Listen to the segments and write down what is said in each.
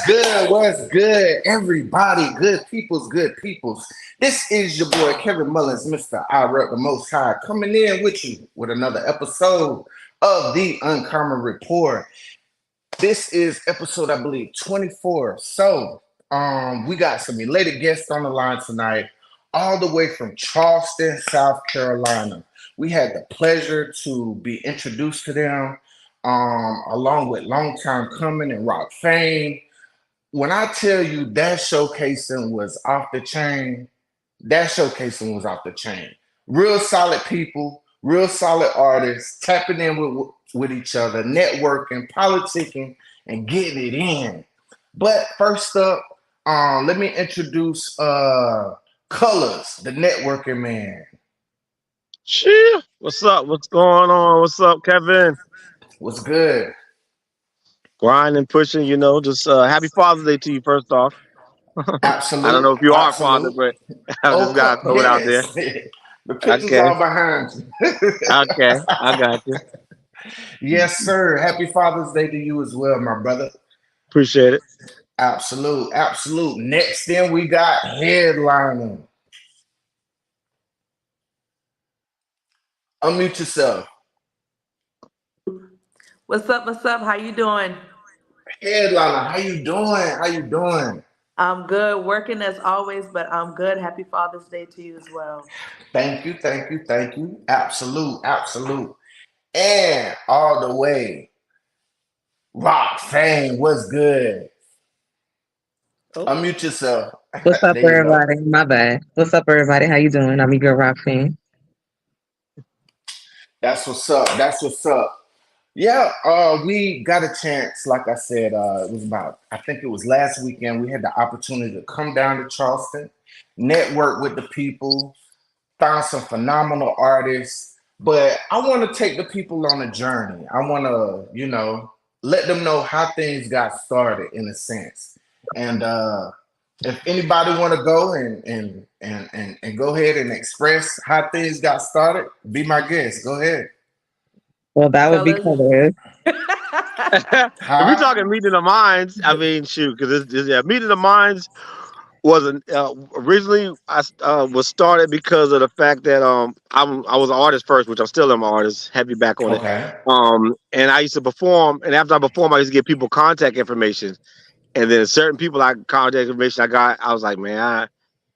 good? What's good? Everybody, good peoples. This is your boy Kevin Mullins, Mr. I Rep the Most High, coming in with you with another episode of the Uncommon Report. This is episode, I believe, 24. So, we got some elated guests on the line tonight, all the way from Charleston, South Carolina. We had the pleasure to be introduced to them, along with Longtime Coming and RocFame. When I tell you that showcasing was off the chain, that showcasing was off the chain. Real solid people, real solid artists, tapping in with each other, networking, politicking, and getting it in. But first up, let me introduce Colors, the networking man. Cheer. What's up? What's going on? What's up, Kevin? What's good? Grinding, pushing, just happy Father's Day to you, first off. I don't know if you are a father, but I just got to throw it out there. The picture's all behind you. Okay, I got you. Yes, sir. Happy Father's Day to you as well, my brother. Appreciate it. Absolute. Next then we got headlining. Unmute yourself. What's up? How you doing? Headliner, how you doing? I'm good. Working as always, but I'm good. Happy Father's Day to you as well. Thank you. Absolute. And all the way, RocFame, what's good? Oh. Unmute yourself. What's up, everybody? My bad. What's up, everybody? How you doing? I'm your girl, RocFame. That's what's up. Yeah, we got a chance, like I said, I think it was last weekend, we had the opportunity to come down to Charleston, network with the people, found some phenomenal artists, but I want to take the people on a journey. I want to, let them know how things got started in a sense. And if anybody want to go and go ahead and express how things got started, be my guest. Go ahead. Well, that would be cool. If we're talking Meeting the Minds, I mean, shoot, because Meeting the Minds wasn't originally was started because of the fact that I was an artist first, which I'm still an artist, heavy back on it. And I used to perform, and after I perform, I used to get people contact information, and then certain people contact information I was like, man,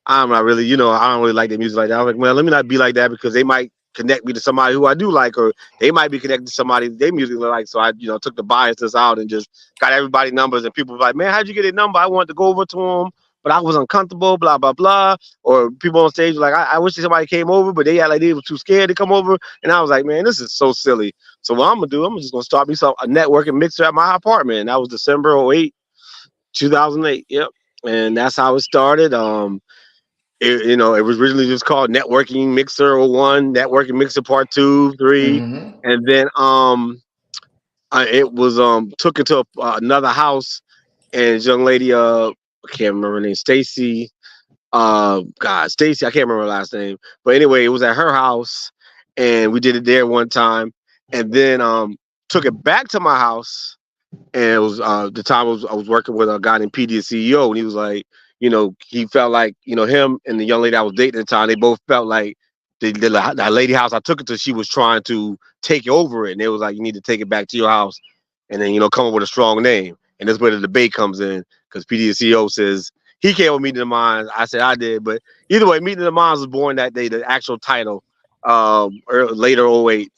I'm not really, I don't really like their music like that. I was like, man, let me not be like that because they might connect me to somebody who I do like, or they might be connected to somebody they music like. So I, took the biases out and just got everybody numbers. And people were like, man, how'd you get a number? I wanted to go over to them, but I was uncomfortable, blah, blah, blah. Or people on stage were like, I wish somebody came over, but they had like they were too scared to come over. And I was like, man, this is so silly. So what I'm gonna do, I'm just gonna start me a networking mixer at my apartment. And that was December 2008. Yep. And that's how it started. It was originally just called Networking Mixer 01, Networking Mixer Part 2, 3, and then it was took it to another house, and this young lady, I can't remember her name, Stacy. Stacy, I can't remember her last name, but anyway, it was at her house, and we did it there one time, and then took it back to my house, and it was the time I was working with a guy named PD, the CEO, and he was like, he felt like, him and the young lady I was dating at the time, they both felt like the lady house I took it to, she was trying to take over it. And they was like, you need to take it back to your house and then, come up with a strong name. And that's where the debate comes in, because PD, the CEO, says he came with Meeting the Minds. I said I did. But either way, Meeting the Minds was born that day, the actual title, later 08,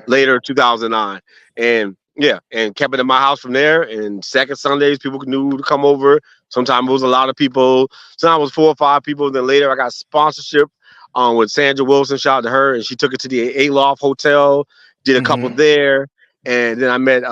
later 2009. And yeah, and kept it in my house from there. And second Sundays, people knew to come over. Sometimes it was a lot of people. Sometimes it was 4 or 5 people. Then later, I got sponsorship with Sandra Wilson. Shout out to her. And she took it to the Aloft Hotel, did a couple there. And then I met,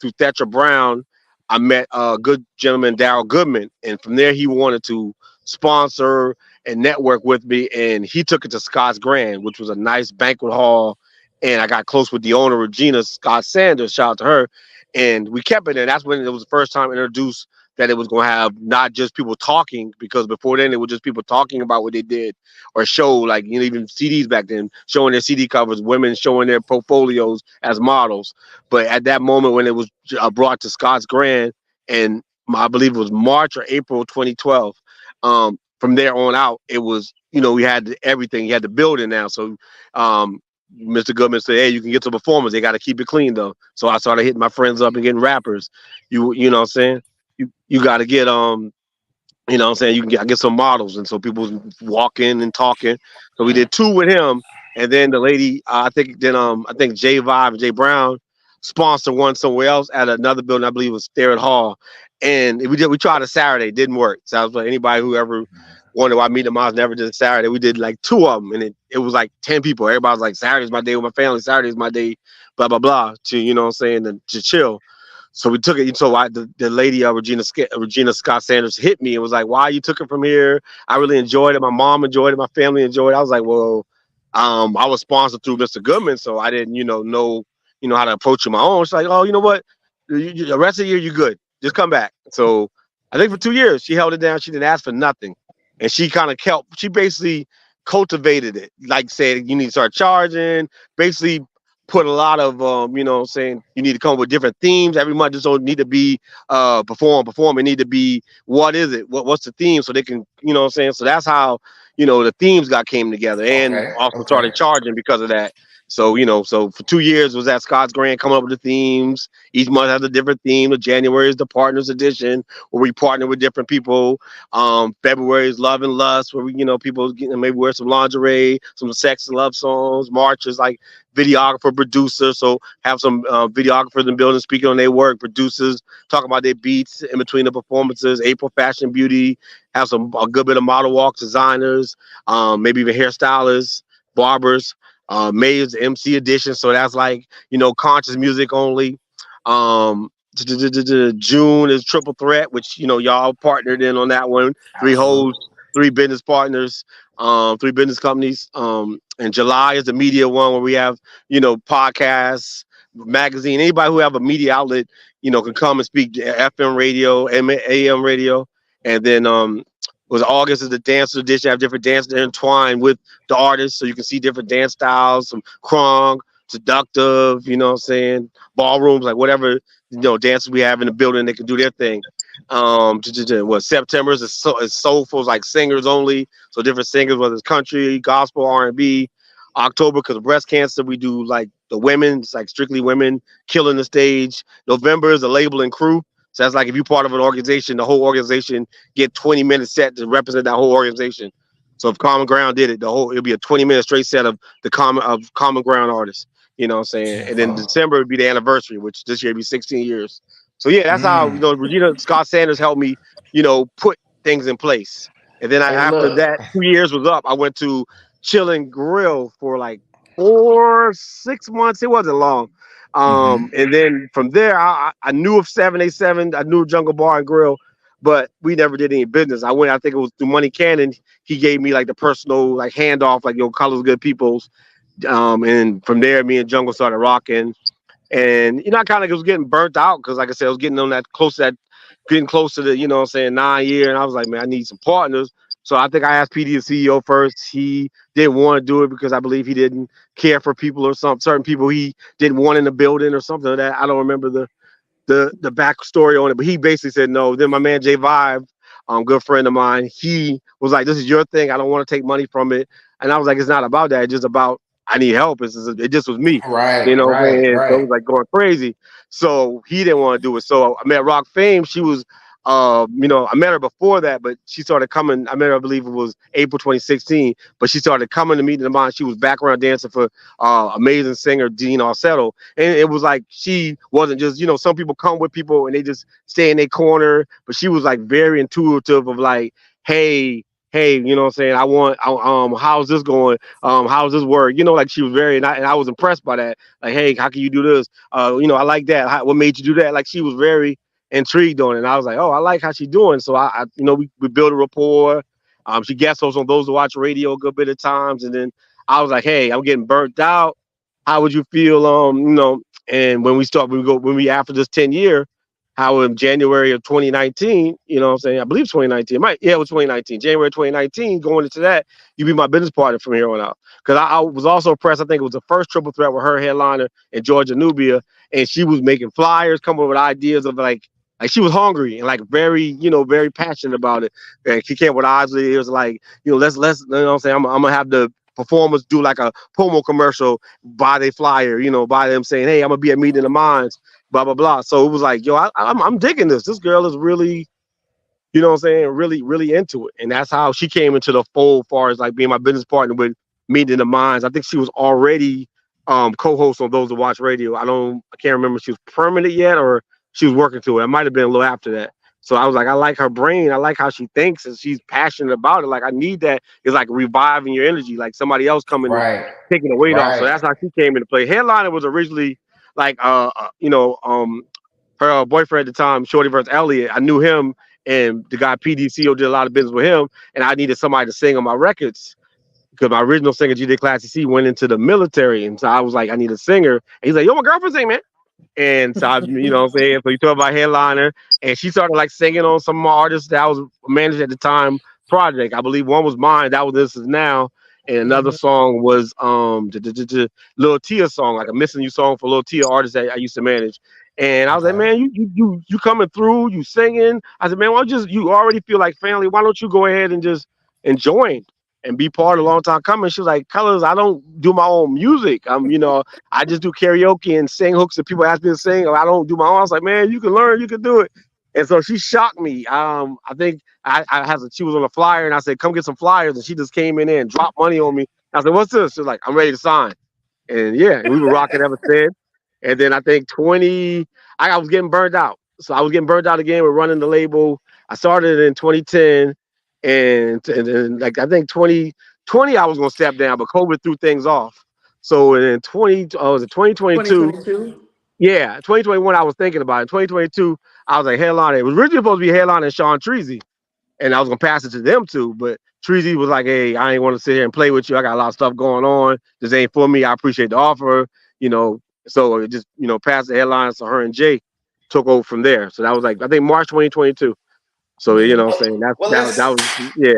through Thetra Brown, I met a good gentleman, Daryl Goodman. And from there, he wanted to sponsor and network with me. And he took it to Scott's Grand, which was a nice banquet hall. And I got close with the owner, Regina Scott Sanders, shout out to her. And we kept it. And that's when it was the first time introduced that it was going to have not just people talking, because before then it was just people talking about what they did or show, like, even CDs back then, showing their CD covers, women showing their portfolios as models. But at that moment when it was brought to Scott's Grand and I believe it was March or April 2012. From there on out, it was, we had everything. You had the building now. So Mr. Goodman said, hey, you can get to performers. They got to keep it clean, though. So I started hitting my friends up and getting rappers. You know what I'm saying? You got to get, you know what I'm saying? You can get some models. And so people was walking and talking. So we did 2 with him. And then the lady, I think J Vibe and Jay Brown sponsored one somewhere else at another building. I believe it was Starrett Hall. And we tried a Saturday, it didn't work. So I was like, anybody who ever wondered why Meet the Moms never did a Saturday, we did like 2 of them. And it was like 10 people. Everybody was like, Saturday's my day with my family. Saturday's my day, blah, blah, blah, to, you know what I'm saying, to chill. So we took it. So the lady, Regina Scott Sanders, hit me and was like, "Why you took it from here? I really enjoyed it. My mom enjoyed it. My family enjoyed it." I was like, "Well, I was sponsored through Mr. Goodman, so I didn't, know how to approach it my own." She's like, "Oh, you know what? The rest of the year, you're good. Just come back." So I think for 2 years, she held it down. She didn't ask for nothing, and she kind of kept. She basically cultivated it, like said, you need to start charging. Basically put a lot of saying you need to come up with different themes every month. Just don't need to be perform. It need to be what is it? What's the theme? So they can, so that's how the themes came together, and also started charging because of that. So, so for 2 years was at Scott's Grand coming up with the themes. Each month has a different theme. The January is the Partners Edition, where we partner with different people. February is Love and Lust, where we, people maybe wear some lingerie, some sex and love songs. March is like videographer, producer. So have some videographers in the building speaking on their work, producers talking about their beats in between the performances. April, fashion, beauty, have a good bit of model walks, designers, maybe even hairstylists, barbers. May is the MC edition, so that's like conscious music only. June is Triple Threat, which y'all partnered in on that one. 3 hosts, 3 business partners, 3 business companies. And July is the media one where we have podcasts, magazine. Anybody who have a media outlet can come and speak. FM radio, AM radio, and then was August is the dance edition. Have different dances intertwined with the artists, so you can see different dance styles, some crunk, seductive, what I'm saying, ballrooms, like whatever dances we have in the building, they can do their thing. September is soulful, like singers only, so different singers, whether it's country, gospel, R&B. October, because of breast cancer, we do like the women, it's like strictly women killing the stage. November is a label and crew. So that's like if you're part of an organization, the whole organization get 20 minutes set to represent that whole organization. So if Common Ground did it, it'll be a 20-minute straight set of Common Ground artists. You know what I'm saying? And then December would be the anniversary, which this year would be 16 years. So yeah, that's how Regina Scott Sanders helped me, put things in place. And then after that 2 years was up, I went to Chill and Grill for like 6 months. It wasn't long. And then from there, I knew of 787. I knew of Jungle Bar and Grill, but we never did any business. I think it was through Money Cannon. He gave me like the personal like handoff, like Colors Good Peoples. And from there, me and Jungle started rocking. And I kind of was getting burnt out because, like I said, I was getting on getting close to the 9 year, and I was like, man, I need some partners. So I think I asked PD, the CEO, first. He didn't want to do it because I believe he didn't care for people or certain people he didn't want in the building or something like that. I don't remember the backstory on it, but he basically said no. Then my man Jay Vibe, good friend of mine, he was like, "This is your thing. I don't want to take money from it." And I was like, "It's not about that. It's just about I need help." It just was me, right. So it was like going crazy. So he didn't want to do it. So I met RocFame. She was. I met her before that, but she started coming. I met her, I believe it was April 2016, but she started coming to meet the mind. She was background dancer for amazing singer Dean Arsetto. And it was like she wasn't just, some people come with people and they just stay in their corner, but she was like very intuitive of like, hey, you know what I'm saying? How's this going? How's this work? Like she was very, and I was impressed by that. Like, hey, how can you do this? I like that. What made you do that? Like she was very intrigued on it. And I was like, oh, I like how she's doing. So we built a rapport. She guest hosts on Those Who Watch Radio a good bit of times. And then I was like, hey, I'm getting burnt out. How would you feel? And when we after this 10 year, how in January of 2019, I'm saying, I believe 2019, it was 2019, January 2019, going into that, you be my business partner from here on out. Because I was also impressed. I think it was the first Triple Threat with her headliner and Georgia Nubia, and she was making flyers, coming up with ideas of like, Like she was hungry and like very, very passionate about it. And she came with Osley. It was like, let's, you know what I'm saying? I'm gonna have the performers do like a promo commercial, buy their flyer, buy them saying, hey, I'm gonna be at Meeting of the Minds, blah blah blah. So it was like, yo, I'm digging this. This girl is really, you know what I'm saying, really, really into it. And that's how she came into the fold as far as like being my business partner with Meeting the Minds. I think she was already co-host on Those That Watch Radio. I can't remember if she was permanent yet or she was working to it. It might have been a little after that. So I was like, I like her brain. I like how she thinks and she's passionate about it. Like I need that. It's like reviving your energy, like somebody else coming and Right. taking the weight off. So Right. that's how she came into play. Headliner was originally like her boyfriend at the time, Shorty versus Elliott. I knew him and the guy PDCO did a lot of business with him, and I needed somebody to sing on my records because my original singer, G. Did Classy C, went into the military, and so I was like, I need a singer. And he's like, yo, my girlfriend sing, man. And so I, what I'm saying, so you talk about Headliner, and she started like singing on some of my artists that I was managed at the time project. I believe one was mine, that was This Is Now, and another song was Lil Tia song, like a Missing You song for Lil Tia artist that I used to manage. And I was like, man, you coming through, you singing. I said, man, you already feel like family. Why don't you go ahead and just join and be part of a long time coming? She was like, Colors, I don't do my own music. I just do karaoke and sing hooks that people ask me to sing. Or I don't do my own. I was like, man, you can learn, you can do it. And so she shocked me. I think she was on a flyer and I said, come get some flyers. And she just came in there and dropped money on me. I said, what's this? She was like, I'm ready to sign. And yeah, we were rocking ever since. And then I think I was getting burned out. So I was getting burned out again with running the label. I started in 2010 and then like I think 2020 I was gonna step down, but COVID threw things off. So in 2022? 2022. Yeah, 2021 I was thinking about it. 2022, I was like headline. It was originally supposed to be headline and Sean Treasy. And I was gonna pass it to them too, but Treasy was like, hey, I ain't want to sit here and play with you. I got a lot of stuff going on. This ain't for me. I appreciate the offer, So it just, passed the headlines to her and Jay took over from there. So that was like I think March 2022. So what I'm saying Well, that was yeah.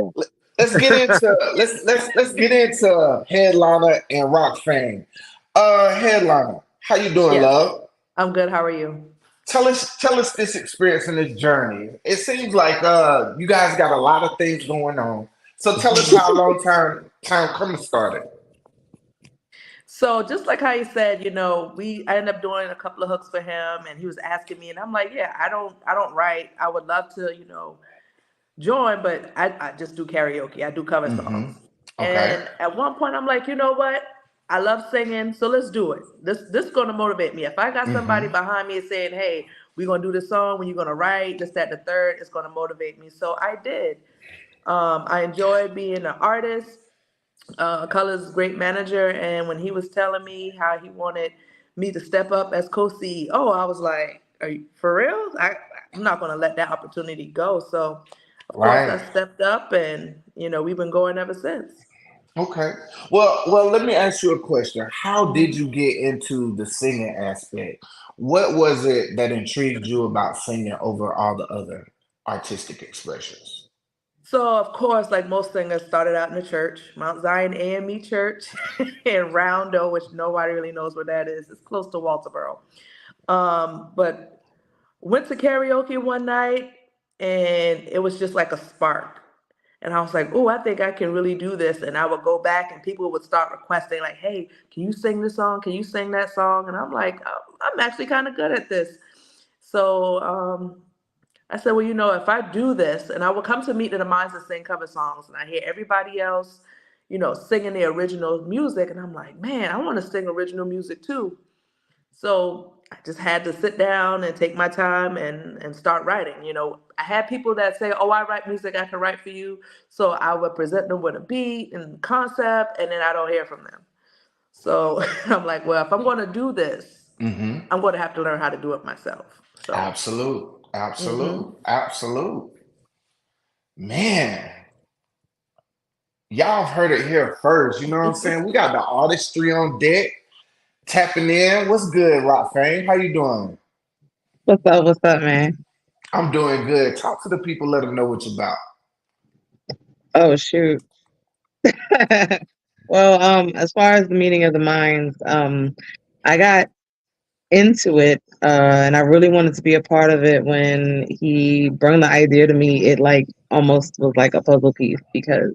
let's get into let's get into Headliner and RocFame. Headliner, how you doing, Yes, love? I'm good. How are you? Tell us this experience and this journey. It seems like you guys got a lot of things going on. So tell us how long time coming started. So just like how you said, I ended up doing a couple of hooks for him, and he was asking me, and I'm like, yeah, I don't write. I would love to, join, but I just do karaoke. I do cover Mm-hmm. songs. Okay. And at one point, I'm like, you know what? I love singing, so let's do it. This is gonna motivate me. If I got somebody Mm-hmm. behind me saying, "Hey, we're gonna do this song. When you're gonna write this, that, the third," it's gonna motivate me. So I did. I enjoyed being an artist. Color's great manager, and when he was telling me how he wanted me to step up as co-CEO, I was like, "Are you for real? I'm not gonna let that opportunity go." So, of course, I Right. stepped up, and we've been going ever since. Okay. Well, let me ask you a question. How did you get into the singing aspect? What was it that intrigued you about singing over all the other artistic expressions? So, of course, like most singers, started out in the church, Mount Zion AME Church in Roundo, which nobody really knows where that is. It's close to Walterboro. But went to karaoke one night, and it was just like a spark. And I was like, oh, I think I can really do this. And I would go back and people would start requesting, like, hey, can you sing this song? Can you sing that song? And I'm like, oh, I'm actually kind of good at this. So I said, well, if I do this, and I would come to Meet the Minds and sing cover songs, and I hear everybody else, singing the original music. And I'm like, man, I want to sing original music too. So I just had to sit down and take my time and start writing. I had people that say, oh, I write music, I can write for you. So I would present them with a beat and concept, and then I don't hear from them. So I'm like, well, if I'm going to do this, Mm-hmm. I'm going to have to learn how to do it myself. So, Absolute. mhm. Absolute. Absolute. Man, y'all have heard it here first. You know what I'm saying? We got the artistry on deck, tapping in. What's good, Rock Fame? How you doing? What's up? What's up, man? I'm doing good. Talk to the people, let them know what you're about. Oh shoot. Well, as far as the meeting of the minds, I got into it, and I really wanted to be a part of it. When he brought the idea to me, it like almost was like a puzzle piece, because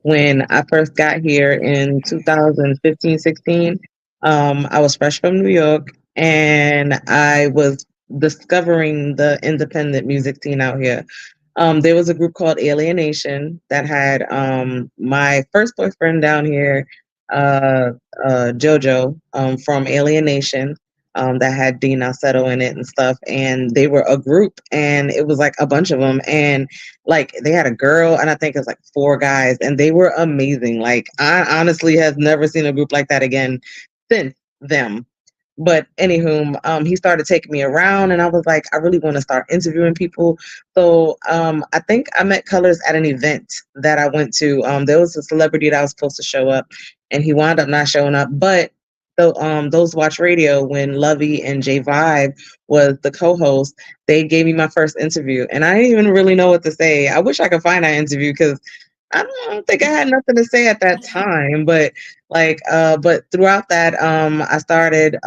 when I first got here in 2015, 16, I was fresh from New York, and I was discovering the independent music scene out here. There was a group called Alienation that had my first boyfriend down here, uh, JoJo, from Alienation, that had Dean Alcedo in it and stuff. And they were a group, and it was like a bunch of them. And like they had a girl, and I think it was like four guys, and they were amazing. Like I honestly have never seen a group like that again since them. But anywho, he started taking me around, and I was like, I really want to start interviewing people. So I think I met Colors at an event that I went to. There was a celebrity that was supposed to show up, and he wound up not showing up. But so those watch radio, when Lovey and J Vibe was the co-host, they gave me my first interview, and I didn't even really know what to say. I wish I could find that interview, because I don't think I had nothing to say at that time. But like but throughout that, I started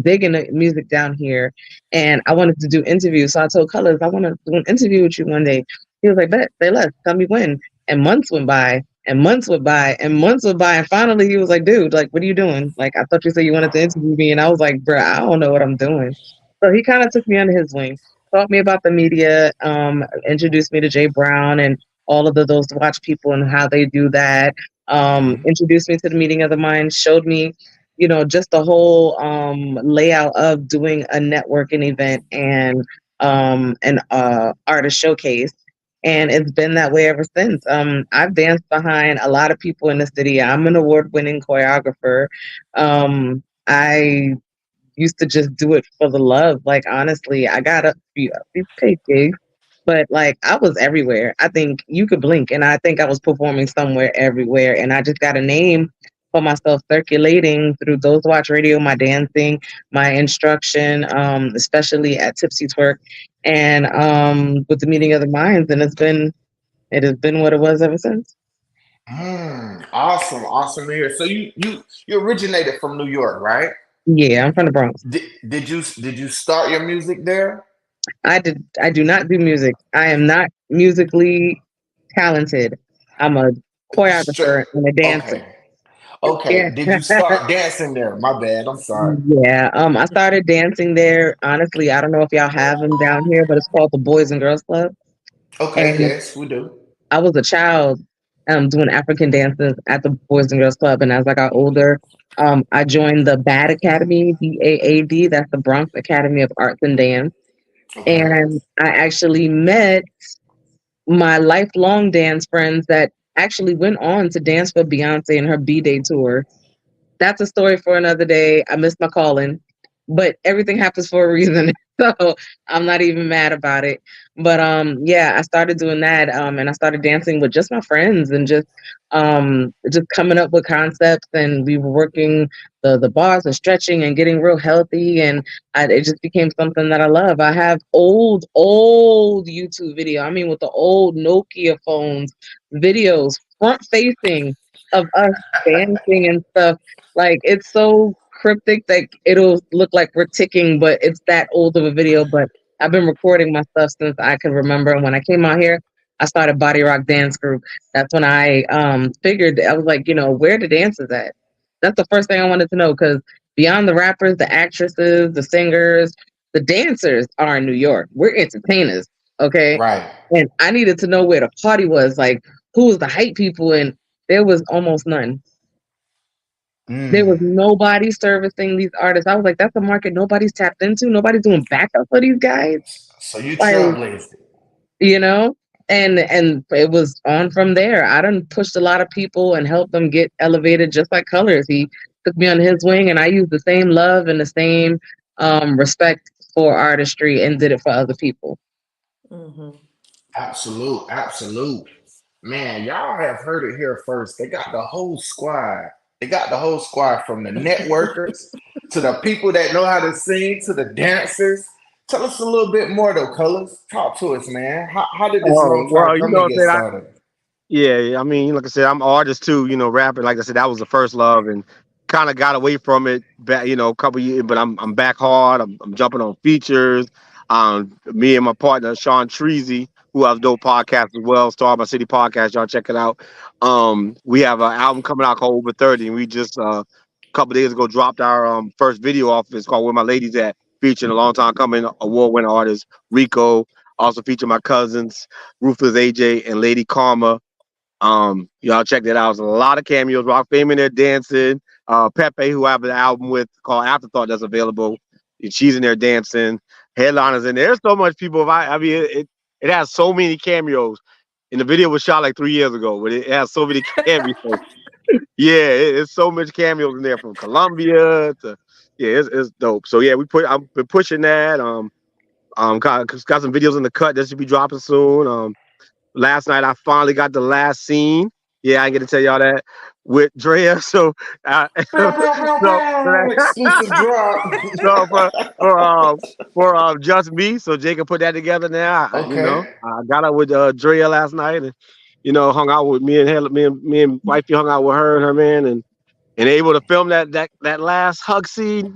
digging the music down here, and I wanted to do interviews. So I told Colors, I want to do an interview with you one day. He was like, bet, say less, tell me when. And months went by, and months went by, and months went by, and finally he was like, dude, like, what are you doing? Like, I thought you said you wanted to interview me. And I was like, bruh, I don't know what I'm doing. So he kind of took me under his wing, taught me about the media, introduced me to Jay Brown and all of those watch people and how they do that. Mhm. Introduced me to the meeting of the mind, showed me, just the whole layout of doing a networking event and an artist showcase. And it's been that way ever since. I've danced behind a lot of people in the city. I'm an award-winning choreographer. I used to just do it for the love. Like honestly, I got a few paid gigs, but like I was everywhere. I think you could blink, and I think I was performing somewhere everywhere. And I just got a name for myself circulating through those watch radio, my dancing, my instruction, especially at Tipsy Twerk, and with the meeting of the minds. And it has been what it was ever since. Awesome, awesome to hear. So you originated from New York, right? Yeah, I'm from the Bronx. Did you start your music there? I do not do music. I am not musically talented. I'm a Straight. choreographer and a dancer. Okay. Okay. Yeah. Did you start dancing there? My bad. I'm sorry. Yeah. I started dancing there. Honestly, I don't know if y'all have them down here, but it's called the Boys and Girls Club. Okay. And Yes, we do. I was a child doing African dances at the Boys and Girls Club. And as I got older, I joined the BAD Academy, BAAD, that's the Bronx Academy of Arts and Dance. Okay. And I actually met my lifelong dance friends that actually went on to dance for Beyonce in her B-Day tour. That's a story for another day. I missed my calling, but everything happens for a reason. So I'm not even mad about it. But yeah, I started doing that, and I started dancing with just my friends and just coming up with concepts, and we were working the bars and stretching and getting real healthy, and it just became something that I love. I have old YouTube video. I mean, with the old Nokia phones, videos front facing of us dancing and stuff. Like it's so cryptic that it'll look like we're ticking, but it's that old of a video. But I've been recording my stuff since I can remember. And when I came out here, I started Body Rock Dance Group. That's when I figured, I was like, where the dances at? That's the first thing I wanted to know, because beyond the rappers, the actresses, the singers, the dancers are in New York. We're entertainers, okay? Right. And I needed to know where the party was, like who was the hype people, and there was almost none. There was Mm. nobody servicing these artists. I was like, that's a market nobody's tapped into. Nobody's doing backup for these guys. So you Like, trailblazed it. you know? And it was on from there. I done pushed a lot of people and helped them get elevated just like Colors. He took me on his wing, and I used the same love and the same respect for artistry and did it for other people. Hmm. Absolute, absolute. Man, y'all have heard it here first. They got the whole squad. They got the whole squad from the networkers to the people that know how to sing to the dancers. Tell us a little bit more though, Colors. Talk to us, man. How did this Oh long time well, you know coming what get I'm saying. started? Yeah, I mean, like I said, I'm an artist too. Rapping. Like I said, that was the first love, and kind of got away from it back, a couple years, but I'm back hard. I'm jumping on features. Me and my partner Sean Treasy, who has dope podcast as well, Star My City podcast. Y'all check it out. We have an album coming out called Over 30, and we just a couple days ago dropped our first video off. It's called Where My Ladies At, featuring a long time coming award winning artist Rico. Also feature my cousins Ruthless AJ and Lady Karma. Y'all check that out. There's a lot of cameos. RocFame in there dancing. Pepe, who I have an album with called Afterthought, that's available. She's in there dancing. Headliners in there. There's so much people. I mean, it has so many cameos. And the video was shot like 3 years ago, but it has so many cameos. Yeah, it's so much cameos in there from Colombia to it's dope. So yeah, I've been pushing that. Got some videos in the cut that should be dropping soon. Last night I finally got the last scene. Yeah, I get to tell y'all that with Drea. So, Exclusive drop. So for just me, so Jacob put that together now. Okay. I got out with Drea last night, and hung out with me and wifey hung out with her and her man, and able to film that last hug scene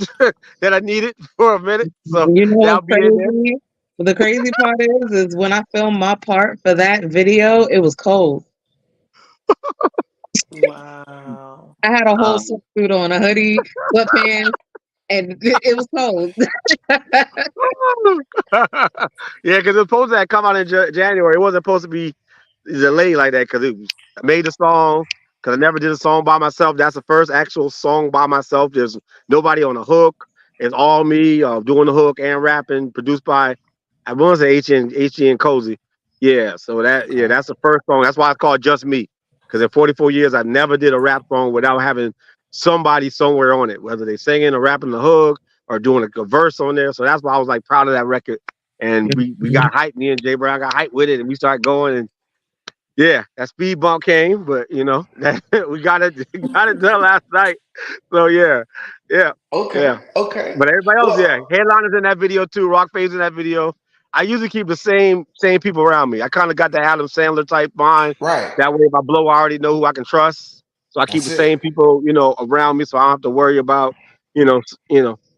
that I needed for a minute. So what's crazy? The crazy part is when I filmed my part for that video, it was cold. Wow. I had a whole suit on, a hoodie, sweatpants, and it was cold. Yeah, because it was supposed to come out in January. It wasn't supposed to be delayed like that because I made the song because I never did a song by myself. That's the first actual song by myself. There's nobody on the hook. It's all me doing the hook and rapping, produced by I want to say HG and Cozy. Yeah, so that's the first song. That's why it's called Just Me. Because in 44 years, I never did a rap song without having somebody somewhere on it, whether they singing or rapping the hook or doing a verse on there. So that's why I was like proud of that record. And we got hyped. Me and Jay Brown got hyped with it, and we started going. And yeah, that speed bump came, but we got it done last night. So yeah. Okay. But everybody else, Headliners in that video too. RocFame's in that video. I usually keep the same people around me. I kind of got the Adam Sandler type mind. Right. That way, if I blow, I already know who I can trust. So I keep the same people, around me, so I don't have to worry about, because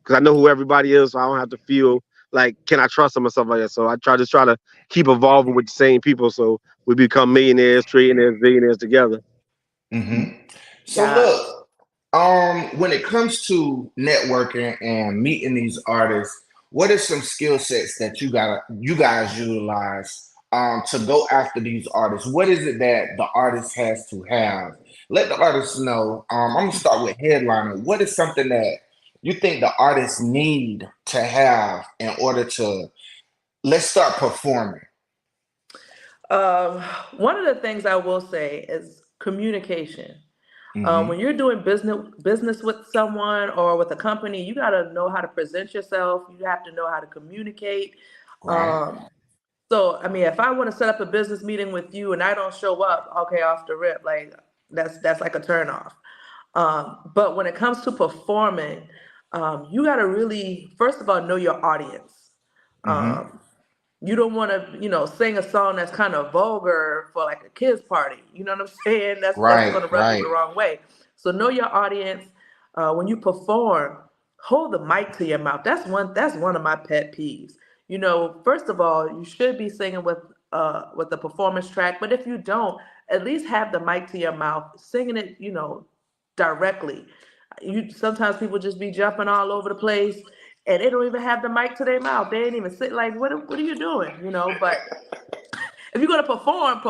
I know who everybody is, so I don't have to feel like, can I trust them or stuff like that. So I try to keep evolving with the same people, so we become millionaires, trillionaires, billionaires together. Mm-hmm. So look, when it comes to networking and meeting these artists, what are some skill sets that you guys utilize to go after these artists? What is it that the artist has to have? Let the artists know. I'm gonna start with Headliner. What is something that you think the artists need to have in order to let's start performing? One of the things I will say is communication. When you're doing business with someone or with a company, you got to know how to present yourself. You have to know how to communicate. Right. So, I mean, if I want to set up a business meeting with you and I don't show up, okay, off the rip, like that's like a turnoff. But when it comes to performing, you got to really, first of all, know your audience. You don't want to, sing a song that's kind of vulgar for like a kid's party. You know what I'm saying? That's going to rub you the wrong way. So know your audience. When you perform, hold the mic to your mouth. That's one of my pet peeves. First of all, you should be singing with the performance track. But if you don't, at least have the mic to your mouth, singing it, directly. Sometimes people just be jumping all over the place. And they don't even have the mic to their mouth. They ain't even sit like, what are you doing? But if you're gonna perform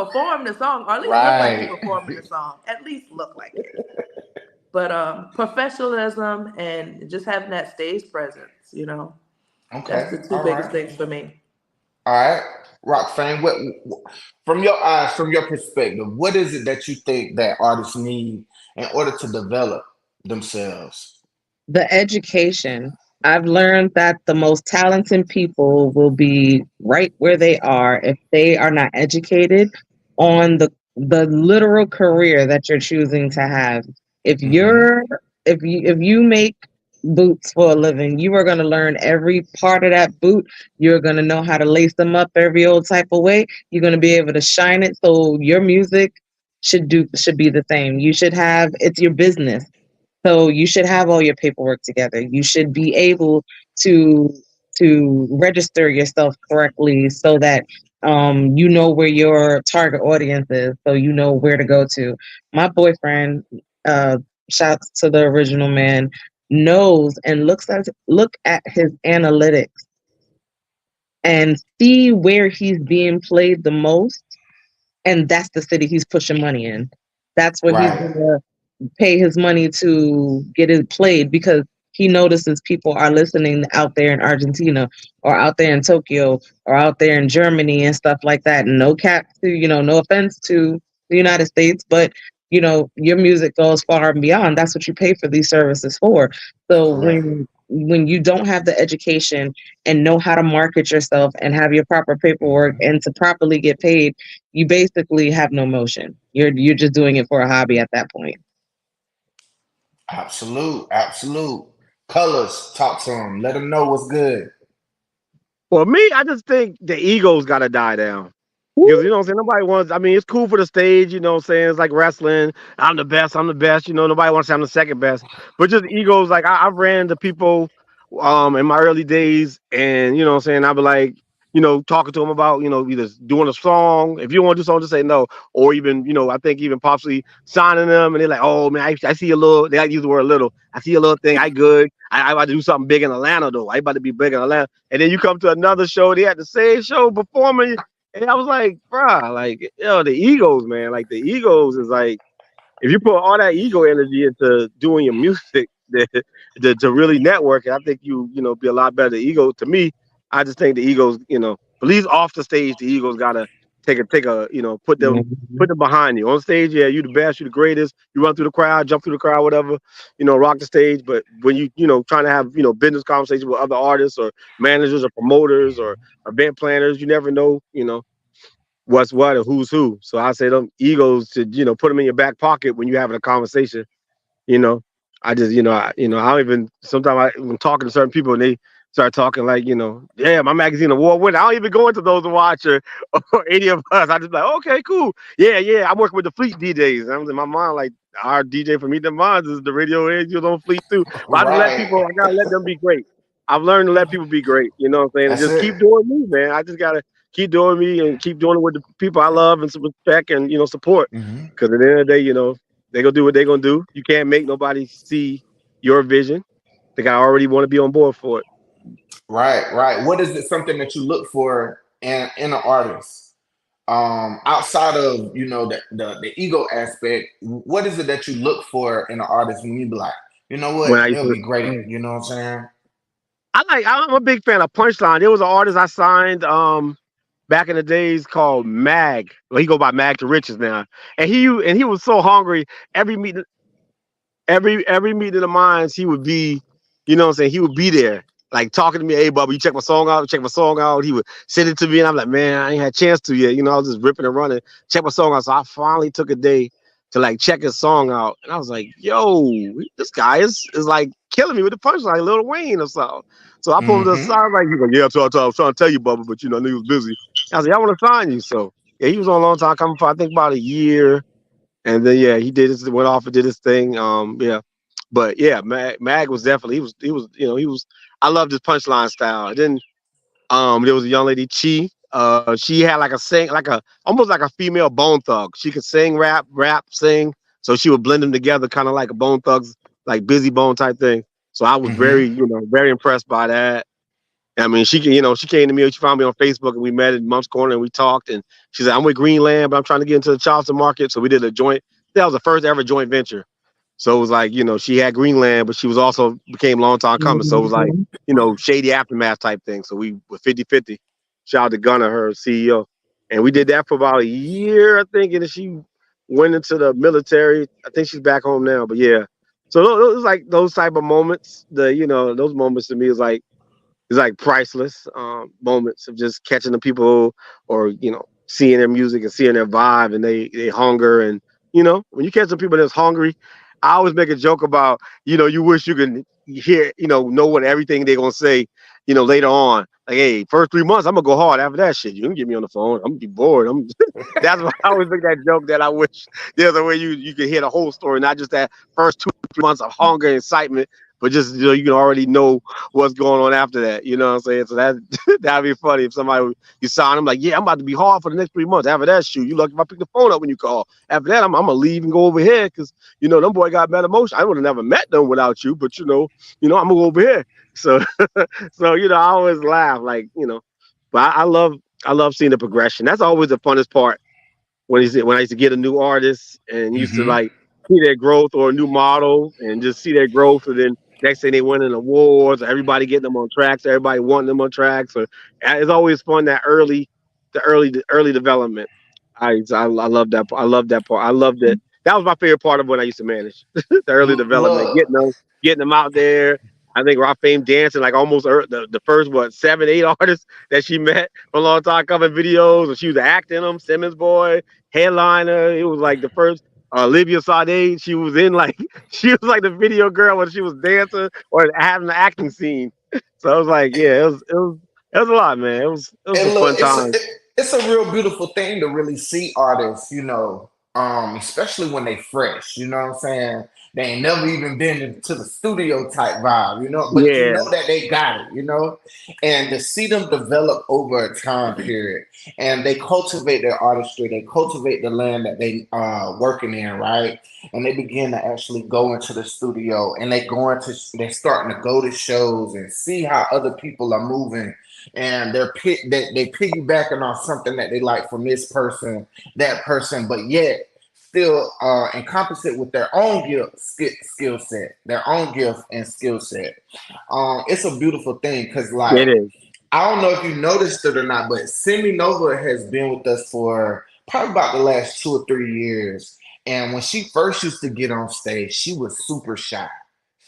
the song, or at least look like you're performing the song. At least look like it. But professionalism and just having that stage presence, Okay. That's the two biggest things for me. All right. RocFame, what from your eyes, from your perspective, what is it that you think that artists need in order to develop themselves? The education. I've learned that the most talented people will be right where they are if they are not educated on the literal career that you're choosing to have. If you make boots for a living, you are going to learn every part of that boot. You're going to know how to lace them up every old type of way. You're going to be able to shine it. So your music should be the same. You should have, it's your business. So you should have all your paperwork together. You should be able to register yourself correctly so that you know where your target audience is, so you know where to go to. My boyfriend, uh, shouts to the original man, knows and look at his analytics and see where he's being played the most, and that's the city he's pushing money in. That's where he's Right. gonna pay his money to get it played, because he notices people are listening out there in Argentina or out there in Tokyo or out there in Germany and stuff like that. No cap to, no offense to the United States, but your music goes far and beyond. That's what you pay for these services for. So Correct. when you don't have the education and know how to market yourself and have your proper paperwork and to properly get paid, you basically have no motion. You're just doing it for a hobby at that point. Absolute. Absolute. Colors. Talk to them. Let them know what's good. Well, me, I just think the ego's got to die down. Because, what I'm saying, nobody wants, I mean, it's cool for the stage, what I'm saying? It's like wrestling. I'm the best. Nobody wants to say I'm the second best. But just egos, like, I've ran to people in my early days, and, what I'm saying? I'd be like, talking to them about, either doing a song. If you want to do something, just say no. Or even, I think even possibly signing them, and they're like, oh, man, I see a little, they like to use the word little. I see a little thing. I good. I about to do something big in Atlanta, though. I about to be big in Atlanta. And then you come to another show, they had the same show performing. And I was like, bruh, like, the egos, man. Like, the egos is like, if you put all that ego energy into doing your music to really network, I think be a lot better. The ego, to me, I just think the egos, at least off the stage, the egos gotta take a put them behind you. On stage, yeah, you the best, you the greatest. You run through the crowd, jump through the crowd, whatever, rock the stage. But when trying to have business conversations with other artists or managers or promoters or event planners, you never know, what's what or who's who. So I say them egos to put them in your back pocket when you're having a conversation. You know, I just I don't even sometimes when talking to certain people and they start talking like yeah, my magazine award winner. I don't even go into those to watch or any of us. I just like, okay, cool, yeah. I'm working with the Fleet DJs. And I'm in my mind like our DJ from Meet the Minds is the radio angels on Fleet too. But I just let Right. people. I gotta let them be great. I've learned to let people be great. You know what I'm saying? And That's just it. keep doing me, man. I just gotta keep doing me and keep doing it with the people I love and respect and support. Hmm. Because at the end of the day, they gonna do what they gonna do. You can't make nobody see your vision. They gotta already want to be on board for it. Right. Right. What is it? Something that you look for in an artist? Outside of the ego aspect, what is it that you look for in an artist when you be like, you know When what, I used they'll to, be great. You know what I'm saying? I'm a big fan of Punchline. There was an artist I signed back in the days called Mag. Well, he go by Mag to Riches now, and he was so hungry. Every meeting every meeting of mine, he would be, what I'm saying, he would be there, like talking to me, hey Bubba, you check my song out, check my song out. He would send it to me and I'm like, man, I ain't had a chance to yet. I was just ripping and running, check my song out. So I finally took a day to like check his song out. And I was like, yo, this guy is like killing me with the punchline, like Lil Wayne or something. So I pulled him to the Hmm. side, like, he's like, yeah, I was trying to tell you, Bubba, but I knew he was busy. I was like, I want to sign you. So yeah, he was on a long time coming for I think about a year. And then yeah, he did his went off and did his thing. Yeah. But yeah, Mag was definitely he was I loved his punchline style. And then there was a young lady, Chi. She had like a sing like a almost like a female Bone Thug. She could sing, rap, sing. So she would blend them together, kind of like a Bone Thugs, like Busy Bone type thing. So I was Hmm. very impressed by that. I mean, she came to me, she found me on Facebook and we met at Mom's Corner and we talked and she said, I'm with Greenland, but I'm trying to get into the Charleston market. So we did a joint. That was the first ever joint venture. So it was like, she had Greenland, but she was also became long time coming. So it was like, Mhm. shady aftermath type thing. So we were 50-50. Shout out to Gunner, her CEO. And we did that for about a year, I think. And then she went into the military. I think she's back home now, but yeah. So those like those type of moments, those moments to me is like, it's like priceless moments of just catching the people or seeing their music and seeing their vibe and they hunger and when you catch some people that's hungry, I always make a joke about you wish you could hear, know what everything they're gonna say, later on. Like, hey, first 3 months, I'm gonna go hard. After that shit, you can get me on the phone. I'm gonna be bored. That's why I always make that joke that I wish there's a way you could hear the whole story, not just that first 2 3 months of hunger and excitement, but just you can already know what's going on after that. You know what I'm saying? So that'd be funny if somebody you sign them like, yeah, I'm about to be hard for the next 3 months. After that, shoot, you lucky if I pick the phone up when you call. After that, I'm gonna leave and go over here because them boy got better emotion. I would have never met them without you, but I'm gonna go over here. So so I always laugh but I love seeing the progression. That's always the funnest part when I used to get a new artist and used to Mm-hmm. like see their growth or a new model and just see their growth, and then next thing they winning awards, or everybody getting them on tracks, everybody wanting them on tracks. Or it's always fun that early development. I love that. I love that part. I loved it. That was my favorite part of when I used to manage the early development, Look, getting them out there. I think RocFame dancing like almost the first 7 8 artists that she met for a long time covering videos, and she was acting them. Simmons Boy, headliner. It was like the first Olivia Sade. She was in like she was like the video girl when she was dancing or having the acting scene. So I was like, yeah, it was a lot, man. It was a and look, fun time. it's a real beautiful thing to really see artists, especially when they fresh. You know what I'm saying? They ain't never even been into the studio type vibe, but you Yeah, know that they got it, and to see them develop over a time period, and they cultivate their artistry, they cultivate the land that they working in, right? And they begin to actually go into the studio, and they're starting to go to shows and see how other people are moving, and they piggybacking on something that they like from this person, that person, but yet still encompass it with their own skill set, their own gift and skill set. It's a beautiful thing because, it like, is. I don't know if you noticed it or not, but Semi Nova has been with us for probably about the last 2 or 3 years. And when she first used to get on stage, she was super shy.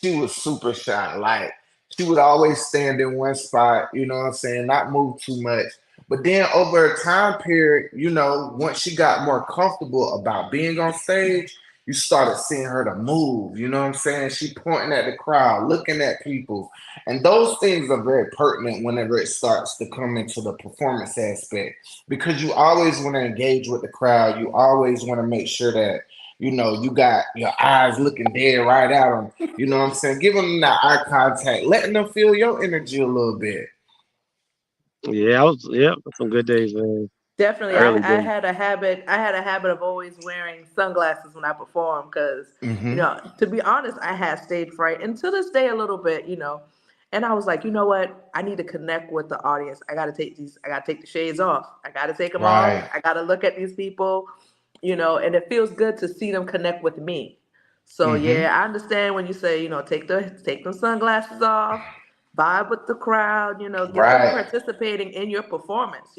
She was super shy. Like, she would always stand in one spot, you know what I'm saying, not move too much. But then over a time period, once she got more comfortable about being on stage, you started seeing her to move, you know what I'm saying? She pointing at the crowd, looking at people. And those things are very pertinent whenever it starts to come into the performance aspect, because you always want to engage with the crowd. You always want to make sure that you got your eyes looking dead right at them. You know what I'm saying? Giving them that eye contact, letting them feel your energy a little bit. Yeah, some good days, man. Definitely, Early I days. had a habit. I had a habit of always wearing sunglasses when I perform because, Hmm. to be honest, I had stage fright, and to this day a little bit, And I was like, you know what? I need to connect with the audience. I got to take these. I got to take the shades off. I got to take them off. Right. I got to look at these people, And it feels good to see them connect with me. So Hmm. yeah, I understand when you say, take them sunglasses off, vibe with the crowd, get them Right. participating in your performance.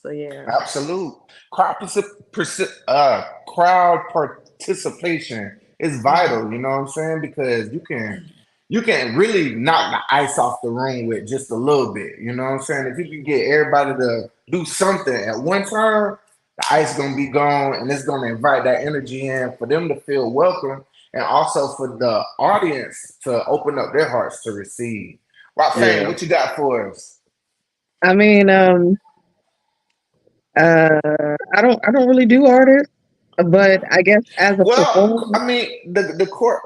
So yeah. Absolute. Crowd participation is Mhm. vital, you know what I'm saying? Because you can really knock the ice off the room with just a little bit. You know what I'm saying? If you can get everybody to do something at one time, the ice gonna be gone, and it's gonna invite that energy in for them to feel welcome, and also for the audience to open up their hearts to receive. Roxanne, Yeah. what you got for us? I mean, I don't really do artists, but I guess as a Well, performer, I mean, the court,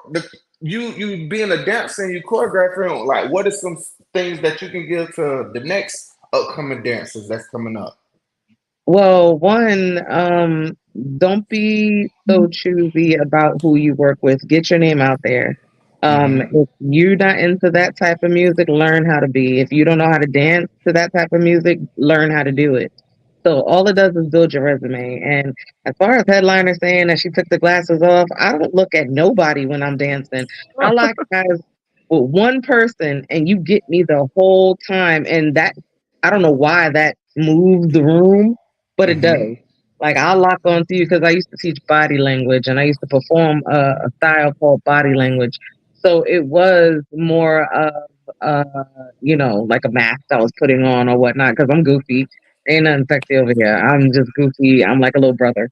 you being a dancer and you choreographing, like, what are some things that you can give to the next upcoming dancers that's coming up? well, one, don't be so choosy about who you work with. Get your name out there. Hmm. If you're not into that type of music, learn how to be. If you don't know how to dance to that type of music, learn how to do it. So all it does is build your resume. And as far as headliner saying that she took the glasses off, I don't look at nobody when I'm dancing. I like guys with one person and you get me the whole time. And that, I don't know why that moves the room, but it does. Hmm. Like I'll lock on to you because I used to teach body language and I used to perform a style called body language. So it was more of uh, like a mask I was putting on or whatnot because I'm goofy. Ain't nothing sexy over here. I'm just goofy. I'm like a little brother.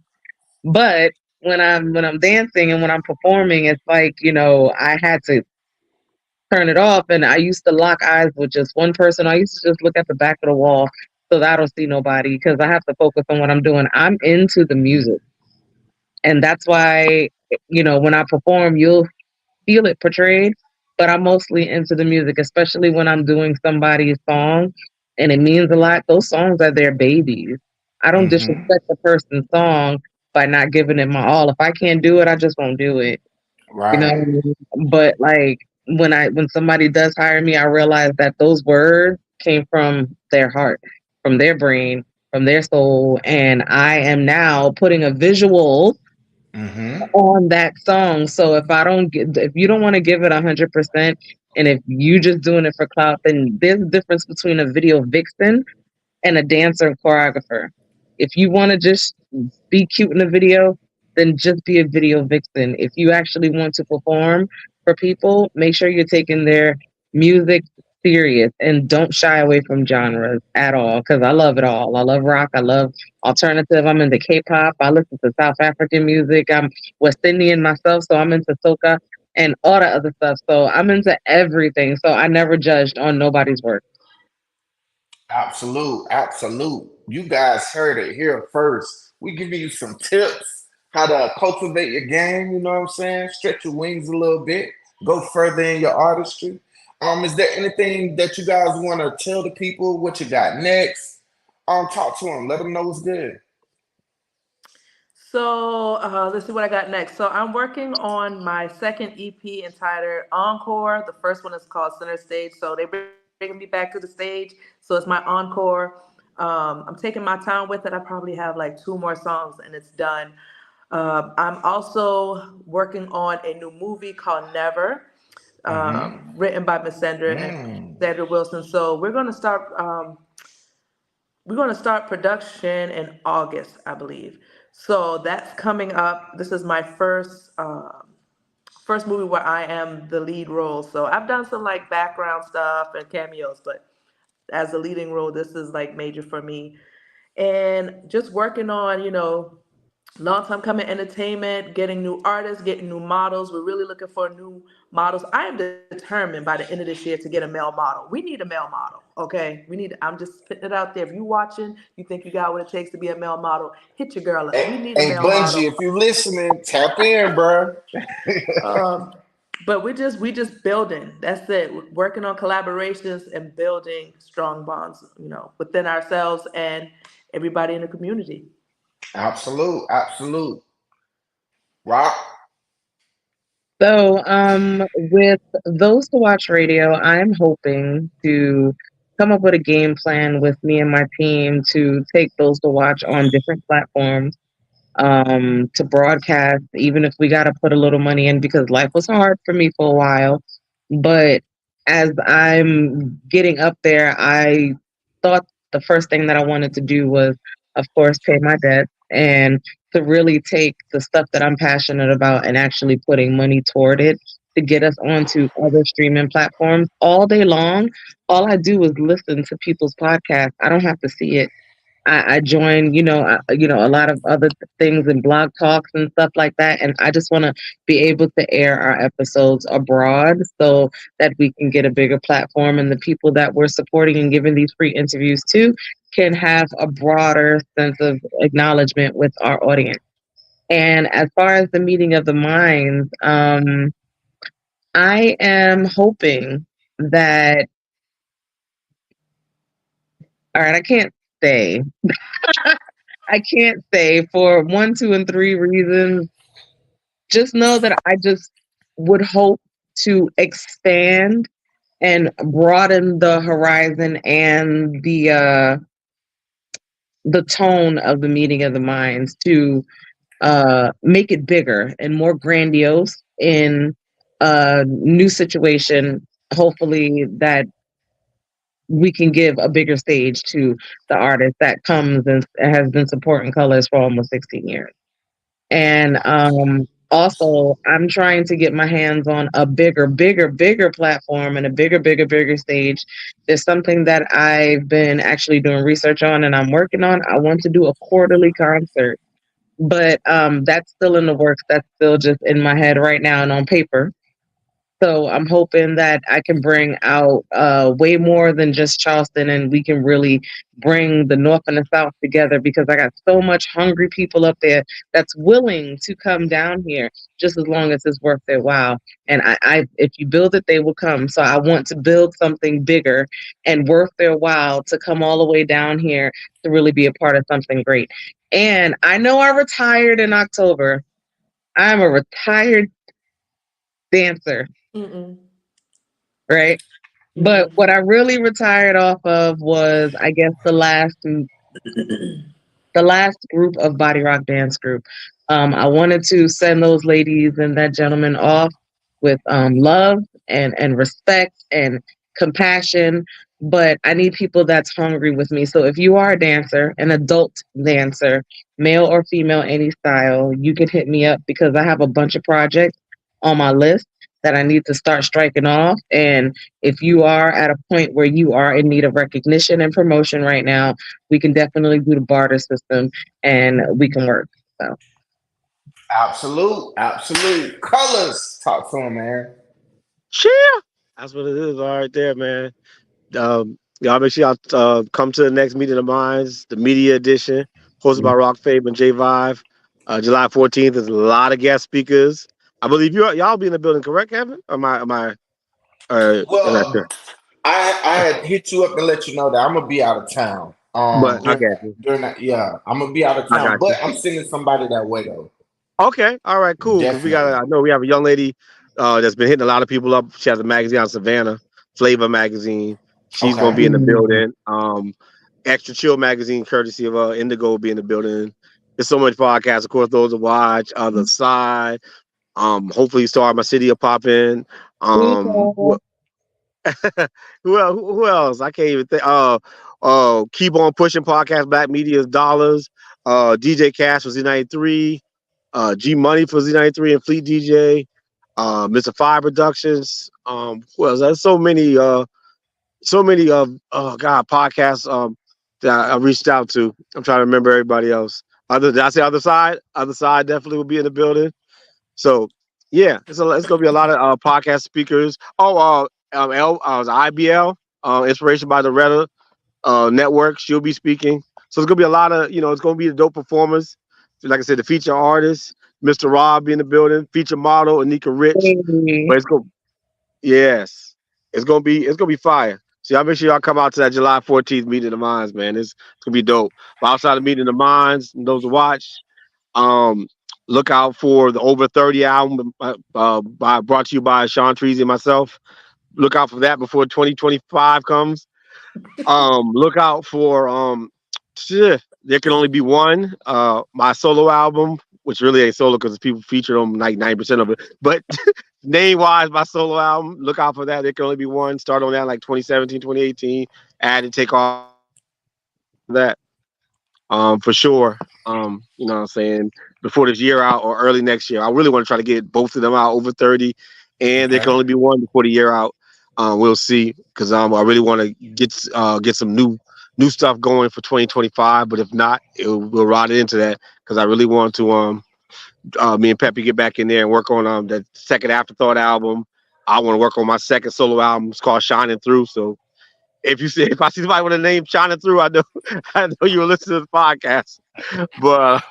But when I'm dancing and when I'm performing, it's like I had to turn it off. And I used to lock eyes with just one person. I used to just look at the back of the wall so that I don't see nobody because I have to focus on what I'm doing. I'm into the music. And that's why, when I perform, you'll feel it portrayed, but I'm mostly into the music, especially when I'm doing somebody's song and it means a lot. Those songs are their babies. I don't Mm-hmm. disrespect the person's song by not giving it my all. If I can't do it, I just won't do it. You know what I Right. mean? But like when somebody does hire me, I realize that those words came from their heart, from their brain, from their soul, and I am now putting a visual Mm-hmm. on that song. So if you don't want to give it 100%, and if you just doing it for clout, then there's a difference between a video vixen and a dancer and choreographer. If you want to just be cute in a video, then just be a video vixen. If you actually want to perform for people, make sure you're taking their music serious and don't shy away from genres at all because I love it all. I love rock. I love alternative. I'm into K-pop. I listen to South African music. I'm West Indian myself, so I'm into soca and all the other stuff. So I'm into everything. So I never judged on nobody's work. Absolute, absolute. You guys heard it here first. We giving you some tips how to cultivate your game. You know what I'm saying? Stretch your wings a little bit. Go further in your artistry. Is there anything that you guys want to tell the people? What you got next? Talk to them. Let them know what's good. So let's see what I got next. So I'm working on my second EP entitled Encore. The first one is called Center Stage. So they're bringing me back to the stage. So it's my encore. I'm taking my time with it. I probably have like two more songs and it's done. I'm also working on a new movie called Never, Mm-hmm. written by Miss Sandra and Mm. Sandra Wilson. So we're going to start production in August, I believe. So that's coming up. This is my first movie where I am the lead role. So I've done some like background stuff and cameos, but as the leading role, this is like major for me. And just working on, long time coming entertainment, getting new artists, getting new models. We're really looking for new models. I am determined by the end of this year to get a male model. We need a male model, okay? I'm just putting it out there. If you watching, you think you got what it takes to be a male model, hit your girl up. Hey, We need a hey, male model. Bungie, if you listening, tap in, bro. Um, but we just building. That's it. We're working on collaborations and building strong bonds, within ourselves and everybody in the community. Absolute, absolute. Rock. So, with those to watch radio, I'm hoping to come up with a game plan with me and my team to take those to watch on different platforms, to broadcast, even if we got to put a little money in because life was hard for me for a while. But as I'm getting up there, I thought the first thing that I wanted to do was, of course, pay my debt and to really take the stuff that I'm passionate about and actually putting money toward it to get us onto other streaming platforms all day long. All I do is listen to people's podcasts. I don't have to see it. I join, a lot of other things and blog talks and stuff like that. And I just want to be able to air our episodes abroad so that we can get a bigger platform and the people that we're supporting and giving these free interviews to can have a broader sense of acknowledgement with our audience. And as far as the meeting of the minds, I am hoping that, all right, say I can't say for one, two, and three reasons. Just know that I just would hope to expand and broaden the horizon and the tone of the meeting of the minds to make it bigger and more grandiose in a new situation. Hopefully that we can give a bigger stage to the artist that comes and has been supporting colors for almost 16 years. And also, I'm trying to get my hands on a bigger platform and a bigger stage. There's something that I've been actually doing research on and I'm working on. I want to do a quarterly concert, but that's still in the works. That's still just in my head right now and on paper. So I'm hoping that I can bring out way more than just Charleston, and we can really bring the North and the South together, because I got so much hungry people up there that's willing to come down here just as long as it's worth their while. And if you build it, they will come. So I want to build something bigger and worth their while to come all the way down here to really be a part of something great. And I know I retired in October. I'm a retired dancer, Mm-mm. right? But what I really retired off of was, I guess, the last group of body rock dance group. I wanted to send those ladies and that gentleman off with love and respect and compassion. But I need people that's hungry with me. So if you are a dancer, an adult dancer, male or female, any style, you can hit me up, because I have a bunch of projects on my list that I need to start striking off. And if you are at a point where you are in need of recognition and promotion right now, we can definitely do the barter system and we can work. So Absolute colors. Talk to him, man. Cheer. That's what it is. All right, there, man. Y'all make sure y'all come to the next meeting of Minds, the media edition, hosted by RocFame and J Vive. July 14th is a lot of guest speakers. I believe y'all be in the building, correct, Kevin? Or am I not Well, sure? I had hit you up and let you know that I'm gonna be out of town. But I got you. During that, yeah, I'm gonna be out of I town, got you. but I'm sending somebody that way though. Okay, all right, cool. Because Definitely. I know we have a young lady that's been hitting a lot of people up. She has a magazine on Savannah, Flavor Magazine. She's gonna Okay. be in the building. Extra Chill Magazine, courtesy of Indigo, will be in the building. There's so much podcasts, of course, those to watch. Other side. Hopefully, Star My City will pop in. Who, who else? I can't even think. Keep on pushing podcast. Black Media's Dollars. DJ Cash for Z93. G Money for Z93 and Fleet DJ. Mr. Five Productions. Who else? There's so many of God podcasts that I reached out to. I'm trying to remember everybody else. Did I say other side? Other side definitely will be in the building. So yeah, it's gonna be a lot of podcast speakers. IBL, Inspiration by the Retta Network. She'll be speaking. So it's gonna be a lot of it's gonna be the dope performers. Like I said, the feature artist, Mr. Rob, be in the building. Feature model, Anika Rich. But it's gonna yes, it's gonna be fire. So y'all make sure y'all come out to that July 14th meeting of the minds, man. It's gonna be dope. But outside of meeting of the minds, and those to watch, um, look out for the Over 30 album brought to you by Sean Treasy and myself. Look out for that before 2025 comes. Look out for There Can Only Be One, my solo album, which really ain't solo because people featured on like 90% of it. But name wise, my solo album, look out for that. There Can Only Be One. Start on that like 2017, 2018. Add and take off that. For sure. You know what I'm saying? Before this year out or early next year. I really want to try to get both of them out over 30, and There Can Only Be One before the year out. We'll see, because I really want to get some new stuff going for 2025. But if not, we'll ride it into that, because I really want to me and Peppy get back in there and work on the second Afterthought album. I want to work on my second solo album. It's called Shining Through. So if I see somebody with a name Shining Through, I know you were listening to the podcast. But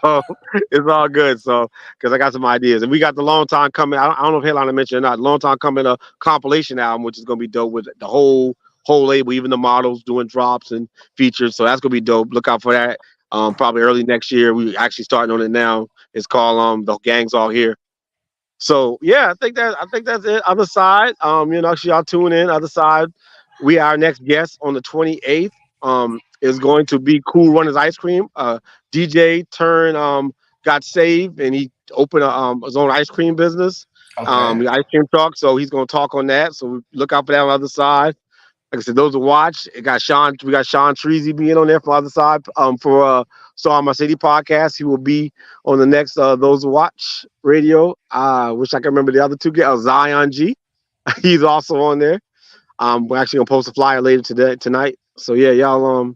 it's all good. So because I got some ideas, and we got the Long Time Coming. I don't know if HiLand mentioned or not. Long Time Coming, a compilation album, which is gonna be dope with the whole label, even the models doing drops and features. So that's gonna be dope. Look out for that. Probably early next year. We actually starting on it now. It's called The Gang's All Here. So yeah, I think that's it. Other side, y'all tune in. Other side, our next guest on the 28th is going to be Cool Runners Ice Cream. DJ got saved, and he opened his own ice cream business. The ice cream truck. So he's gonna talk on that. So look out for that on the other side. Like I said, those to watch. We got Sean Treasy being on there for the other side. For Star My City podcast, he will be on the next Those to Watch radio. Wish I could remember the other two guys. Zion G, he's also on there. We're actually gonna post a flyer later tonight. So yeah, y'all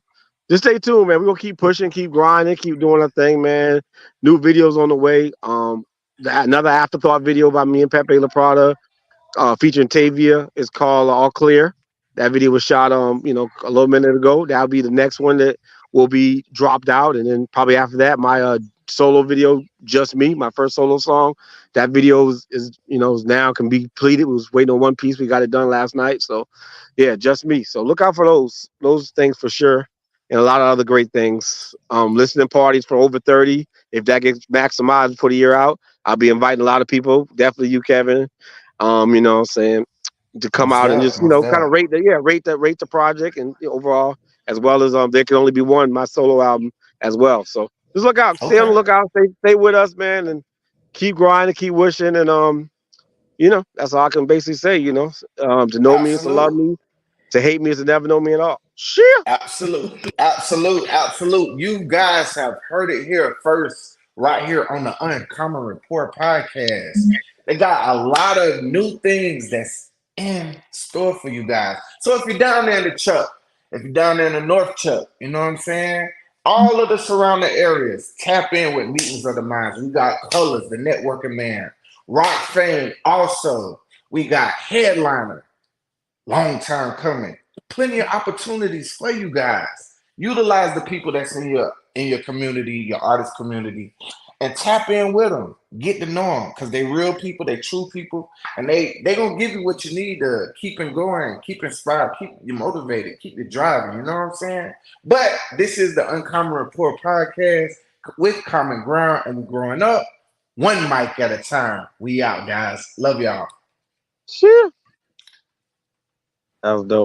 just stay tuned, man. We're gonna keep pushing, keep grinding, keep doing our thing, man. New videos on the way. Another Afterthought video by me and Pepe La Prada. featuring Tavia. It's called All Clear. That video was shot you know, a little minute ago. That'll be the next one that will be dropped out, and then probably after that, my solo video, Just Me, my first solo song. That video is you know, is now can be completed. We was waiting on one piece. We got it done last night. So yeah, Just Me. So look out for those things for sure. And a lot of other great things. Listening parties for over 30. If that gets maximized before the year out, I'll be inviting a lot of people. Definitely you, Kevin. You know what I'm saying, to come Most out and definitely, just, you most know, kind of definitely. rate the project and overall, as well as there can only be one, my solo album as well. So just look out, stay on the Okay. lookout, stay with us, man, and keep grinding, keep wishing, and you know, that's all I can basically say. You know, to know me is to love Absolute. me, to hate me is to never know me at all. Shit. Absolute, absolute, absolute. You guys have heard it here first, right here on the Uncommon Report podcast. They got a lot of new things that's in store for you guys. So if you're down there in the Chuck, if you're down there in the North Chuck, you know what I'm saying? All of the surrounding areas, tap in with Meetings of the Minds. We got Colors, the Networking Man, RocFame. Also, we got Headliner. Long time coming. Plenty of opportunities for you guys. Utilize the people that's in your community, your artist community, and tap in with them. Get to know them because they real people, they true people, and they gonna give you what you need to keep it going, keep inspired, keep you motivated, keep you driving. You know what I'm saying? But this is the Uncommon Report podcast with Common Ground, and we're growing up one mic at a time. We out, guys. Love y'all. Shit. That was dope.